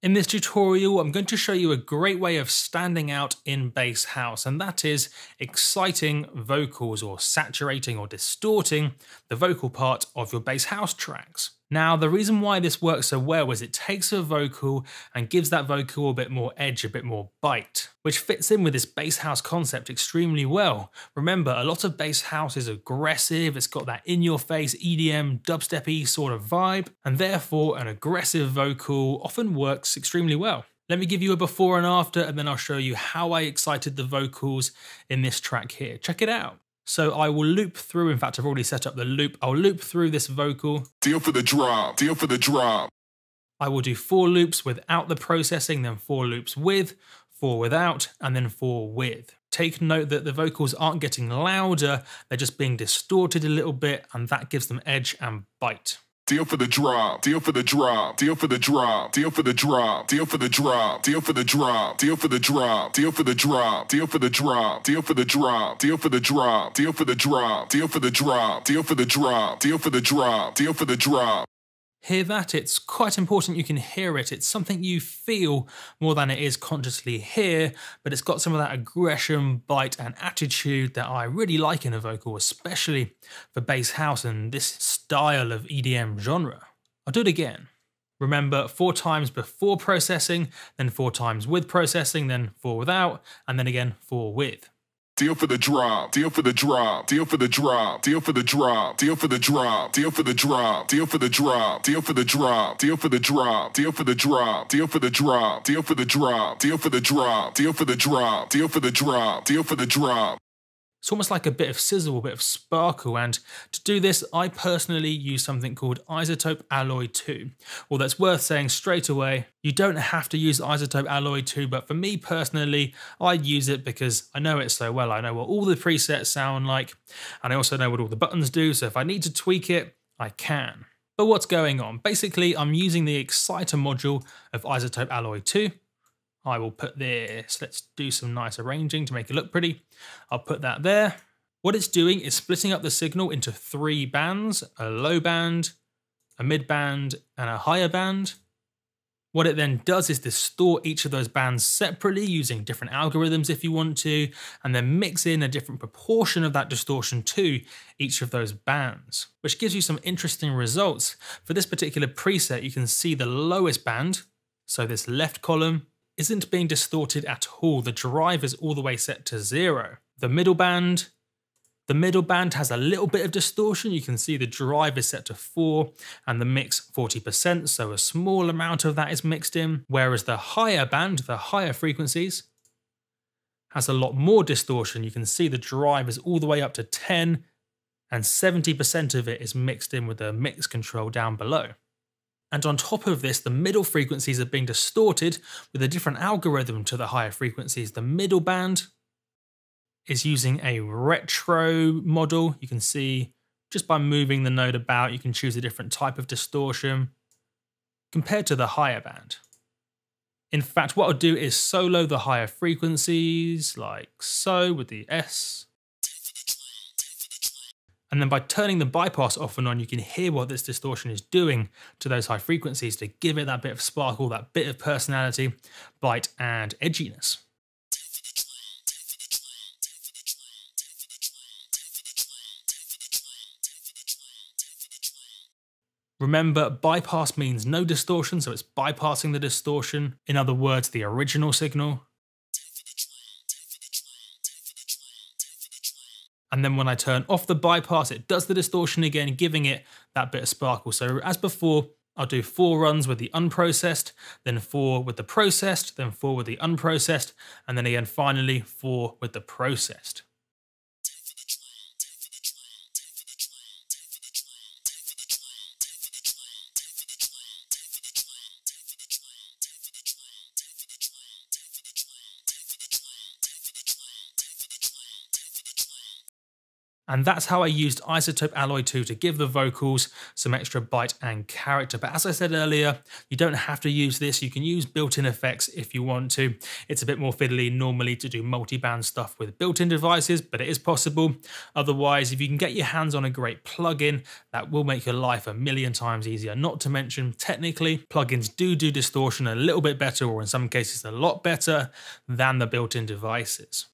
In this tutorial, I'm going to show you a great way of standing out in bass house, and that is exciting vocals or saturating or distorting the vocal part of your bass house tracks. Now, the reason why this works so well is it takes a vocal and gives that vocal a bit more edge, a bit more bite, which fits in with this bass house concept extremely well. Remember, a lot of bass house is aggressive, it's got that in-your-face EDM, dubstep-y sort of vibe, and therefore an aggressive vocal often works extremely well. Let me give you a before and after, and then I'll show you how I excited the vocals in this track here. Check it out. So I will loop through, in fact I've already set up the loop, I'll loop through this vocal. Deal for the drop, deal for the drop. I will do 4 loops without the processing, then 4 loops with, 4 without, and then 4 with. Take note that the vocals aren't getting louder, they're just being distorted a little bit, and that gives them edge and bite. Deal for the drop, deal for the drop, deal for the drop, deal for the drop, deal for the drop, deal for the drop, deal for the drop, deal for the drop, deal for the drop, deal for the drop, deal for the drop, deal for the drop, deal for the drop, deal for the drop, deal for the drop, deal for the drop. Hear that? It's quite important you can hear it. It's something you feel more than it is consciously hear, but it's got some of that aggression, bite, and attitude that I really like in a vocal, especially for bass house and this style of EDM genre. I'll do it again. Remember, 4 times before processing, then 4 times with processing, then 4 without, and then again 4 with. Deal for the drop, deal for the drop, deal for the drop, deal for the drop, deal for the drop, deal for the drop, deal for the drop, deal for the drop, deal for the drop, deal for the drop, deal for the drop, deal for the drop, deal for the drop, deal for the drop, deal for the drop, deal for the drop. It's almost like a bit of sizzle, a bit of sparkle, and to do this I personally use something called isotope alloy 2. Well, that's worth saying straight away, you don't have to use isotope alloy 2, but for me personally, I use it because I know it so well. I know what all the presets sound like, and I also know what all the buttons do, so if I need to tweak it, I can. But what's going on? Basically, I'm using the exciter module of isotope alloy 2. I will put this, let's do some nice arranging to make it look pretty. I'll put that there. What it's doing is splitting up the signal into 3 bands, a low band, a mid band, and a higher band. What it then does is distort each of those bands separately using different algorithms if you want to, and then mix in a different proportion of that distortion to each of those bands, which gives you some interesting results. For this particular preset, you can see the lowest band, so this left column, isn't being distorted at all. The drive is all the way set to 0. The middle band has a little bit of distortion. You can see the drive is set to 4 and the mix 40%, so a small amount of that is mixed in. Whereas the higher band, the higher frequencies, has a lot more distortion. You can see the drive is all the way up to 10 and 70% of it is mixed in with the mix control down below. And on top of this, the middle frequencies are being distorted with a different algorithm to the higher frequencies. The middle band is using a retro model. You can see just by moving the node about, you can choose a different type of distortion compared to the higher band. In fact, what I'll do is solo the higher frequencies like so with the S. And then by turning the bypass off and on, you can hear what this distortion is doing to those high frequencies to give it that bit of sparkle, that bit of personality, bite, and edginess. Remember, bypass means no distortion, so it's bypassing the distortion. In other words, the original signal. And then when I turn off the bypass, it does the distortion again, giving it that bit of sparkle. So as before, I'll do 4 runs with the unprocessed, then 4 with the processed, then 4 with the unprocessed, and then again, finally, 4 with the processed. And that's how I used Isotope Alloy 2 to give the vocals some extra bite and character. But as I said earlier, you don't have to use this. You can use built-in effects if you want to. It's a bit more fiddly normally to do multi-band stuff with built-in devices, but it is possible. Otherwise, if you can get your hands on a great plugin, that will make your life a million times easier. Not to mention, technically, plugins do distortion a little bit better, or in some cases a lot better than the built-in devices.